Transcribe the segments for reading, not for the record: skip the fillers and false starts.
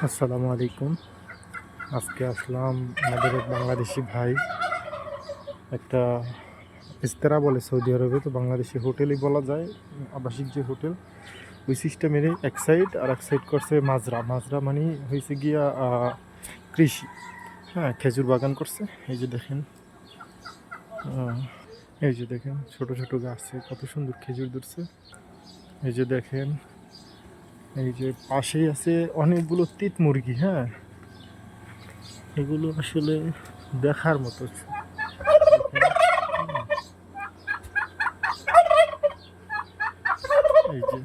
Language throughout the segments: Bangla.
আসসালামু আলাইকুম। আজকে আসলাম আমাদের এক বাংলাদেশি ভাই একটা ইস্তেরা বলে সৌদি আরবে, তো বাংলাদেশি হোটেলই বলা যায়, আবাসিক যে হোটেল ওই সিস্টেমেরই এক সাইড, আর এক সাইড করছে মাজরা। মাজরা মানে হয়েছে গিয়া কৃষি। হ্যাঁ, খেজুর বাগান করছে। এই যে দেখেন, আহ, এই যে দেখেন ছোট ছোট গাছে কত সুন্দর খেজুর ধরছে। এই যে দেখেন, এই যে পাশেই আছে অনেকগুলো তিত মুরগি। হ্যাঁ, এগুলো আসলে দেখার মতো। এই যে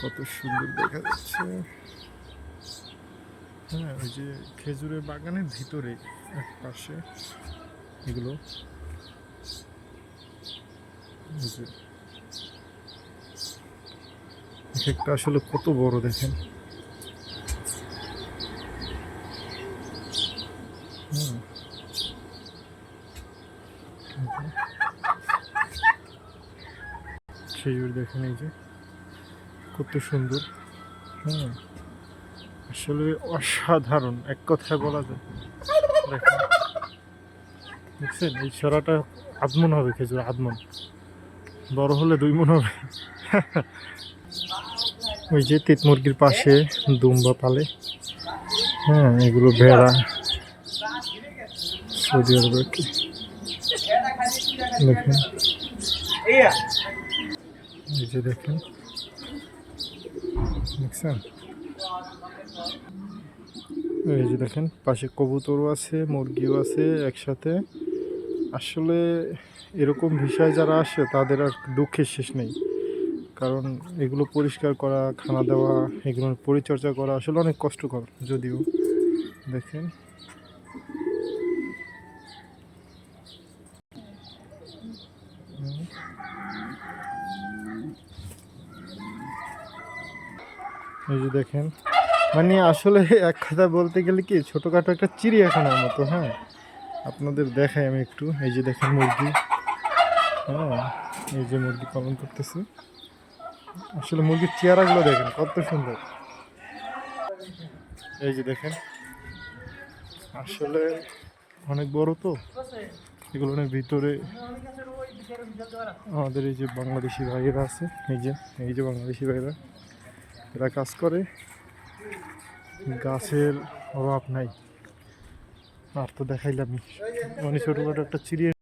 কত সুন্দর দেখা যাচ্ছে। হ্যাঁ, ওই যে খেজুরের বাগানের ভিতরে এক পাশে এগুলো, এই যে একটা আসলে কত বড় দেখেন। হুম, খেজুর দেখেন, এই যে কত সুন্দর। হ্যাঁ, আসলে অসাধারণ, এক কথায় বলা যায়। দেখেন, দেখছেন এই ছড়াটা আদমন হবে, খেজুর আদমন, বড় হলে 2 মণ হবে। ওই যে তিত মুরগির পাশে দুম্বা পালে। হ্যাঁ, এগুলো ভেড়া সৌদি আরবে। দেখেন, এই যে দেখেন, দেখছেন, এই যে দেখেন পাশে কবুতরও আছে, মুরগিও আছে একসাথে। আসলে এরকম বিষয় যারা আসে তাদের আর দুঃখের শেষ নেই, কারণ এগুলো পরিষ্কার করা, খানা দেওয়া, এগুলোর পরিচর্যা করা আসলে অনেক কষ্টকর। যদিও দেখেন, এই যে দেখেন, মানে আসলে এক কথা বলতে গেলে কি ছোটোখাটো একটা চিড়িয়াখানার মতো। হ্যাঁ, আপনাদের দেখাই আমি একটু। এই যে দেখেন মুরগি। হ্যাঁ, এই যে মুরগি পালন করতেছে। আসলে মুরগির চেহারাগুলো দেখেন কত সুন্দর। এই যে দেখেন, আসলে অনেক বড় তো এগুলোর ভিতরে। আমাদের এই যে বাংলাদেশি ভাইয়েরা আছে, এই যে বাংলাদেশি ভাইয়েরা, এরা কাজ করে। গাছের অভাব নাই। আর তো দেখাইলামই, মানে ছোটোখাটো একটা চিড়িয়া